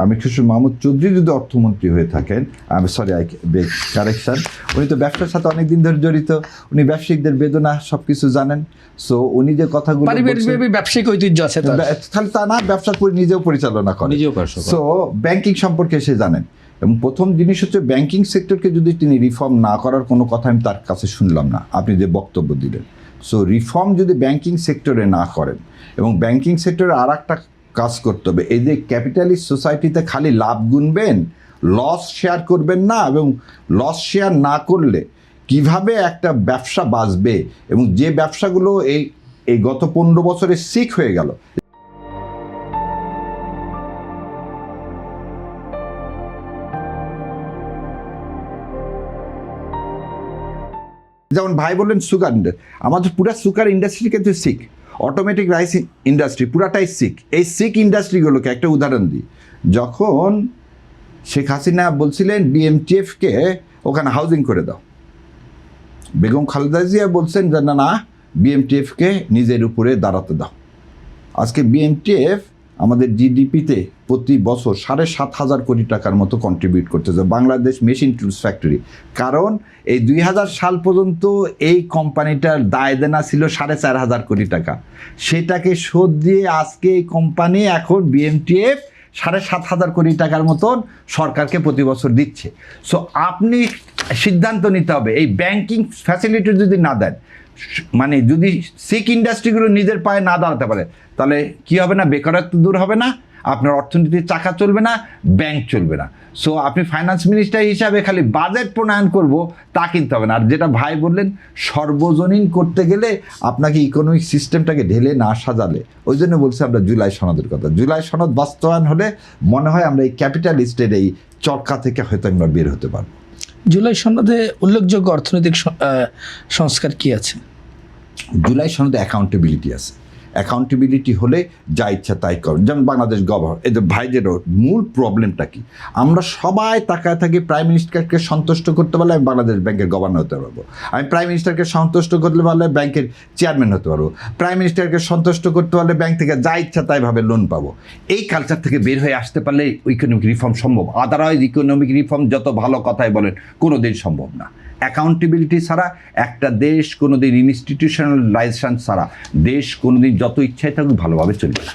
আমির খসরু মাহমুদ চৌধুরী যদি অর্থমন্ত্রী হয়ে থাকেন, আমি সরি কারেকশন, উনি তো ব্যবসার সাথে অনেক দিন ধরে জড়িত, উনি ব্যবসায়িকদের বেদনা সব কিছু জানেন। সো উনি যে কথাগুলো ব্যবসায়িক ঐতিহ্য আছে, তাহলে তা না, ব্যবসা করে নিজেও পরিচালনা করেন, সো ব্যাংকিং সম্পর্কে সে জানেন। এবং প্রথম জিনিস হচ্ছে ব্যাংকিং সেক্টরকে যদি তিনি রিফর্ম না করার কোনো কথা আমি তার কাছে শুনলাম না, আপনি যে বক্তব্য দিলেন। সো রিফর্ম যদি ব্যাংকিং সেক্টরে না করেন, এবং ব্যাংকিং সেক্টরে আর একটা কাজ করতে হবে, এই যে ক্যাপিটালিস্ট সোসাইটিতে খালি লাভ গুনবেন, লস শেয়ার করবেন না, এবং লস শেয়ার না করলে কিভাবে একটা ব্যবসা বাঁচবে, এবং যে ব্যবসাগুলো এই গত 15 বছরে সিক হয়ে গেল। যেমন ভাই বললেন সুগার ইন্ডাস্ট্রি, আমাদের পুরো সুগার ইন্ডাস্ট্রি কিন্তু সিক, অটোমেটিক রাইস ইন্ডাস্ট্রি পুরাটাই সিক। এই সিক ইন্ডাস্ট্রিগুলোকে একটা উদাহরণ দিই, যখন শেখ হাসিনা বলছিলেন বিএমটিএফকে ওখানে হাউজিং করে দাও, বেগম খালেদা জিয়া বলছেন যে না না, বিএমটিএফকে নিজের উপরে দাঁড়াতে দাও। আজকে বিএমটিএফ আমাদের জিডিপিতে প্রতি বছর 7,500 কোটি টাকার মতো কন্ট্রিবিউট করতেছে, বাংলাদেশ মেশিন টুলস ফ্যাক্টরি। কারণ এই 2000 সাল পর্যন্ত এই কোম্পানিটার দায় দেনা ছিল 4,500 কোটি টাকা, সেটাকে শোধ দিয়ে আজকে এই কোম্পানি এখন বিএমটিএফ 7,500 কোটি টাকার মতন সরকারকে প্রতি বছর দিচ্ছে। সো আপনি সিদ্ধান্ত নিতে হবে, এই ব্যাংকিং ফ্যাসিলিটি যদি না দেন, মানে যদি সিক ইন্ডাস্ট্রিগুলো নিজের পায়ে না দাঁড়াতে পারে, তাহলে কি হবে না, বেকারত্ব দূর হবে না, আপনার অর্থনীতির চাকা চলবে না, ব্যাংক চলবে না। সো আপনি ফাইন্যান্স মিনিস্টার হিসাবে খালি বাজেট প্রণয়ন করব তা কিনতে হবে না। আর যেটা ভাই বললেন, সর্বজনীন করতে গেলে আপনাকে ইকোনমিক সিস্টেমটাকে ঢেলে না সাজালে, ওই জন্য বলছি আমরা জুলাই সনদের কথা। জুলাই সনদ বাস্তবায়ন হলে মনে হয় আমরা এই ক্যাপিটালিস্টের এই চরকা থেকে হয়তো আমরা বের হতে পারবো। জুলাই সনদে উল্লেখযোগ্য অর্থনৈতিক সংস্কার কি আছে? জুলাই সনদে অ্যাকাউন্টেবিলিটি আছে। অ্যাকাউন্টেবিলিটি হলে যা ইচ্ছা তাই করেন, যেমন বাংলাদেশ গভর্নর, এদের ভাইদেরও মূল প্রবলেমটা কি, আমরা সবাই তাকায় থাকি প্রাইম মিনিস্টারকে সন্তুষ্ট করতে পারলে আমি বাংলাদেশ ব্যাংকের গভর্নর হতে পারবো, আমি প্রাইম মিনিস্টারকে সন্তুষ্ট করতে পারলে ব্যাংকের চেয়ারম্যান হতে পারবো, প্রাইম মিনিস্টারকে সন্তুষ্ট করতে পারলে ব্যাংক থেকে যা ইচ্ছা তাইভাবে লোন পাবো। এই কালচার থেকে বের হয়ে আসতে পারলে ইকোনমিক রিফর্ম সম্ভব। আদারওয়াইজ ইকোনমিক রিফর্ম যত ভালো কথাই বলেন, কোনো দিন সম্ভব না। অ্যাকাউন্টেবিলিটি ছাড়া একটা দেশ কোনোদিন, ইনস্টিটিউশনালাইজেশন ছাড়া দেশ কোনোদিন যত ইচ্ছাই থাকুক ভালোভাবে চলবে না।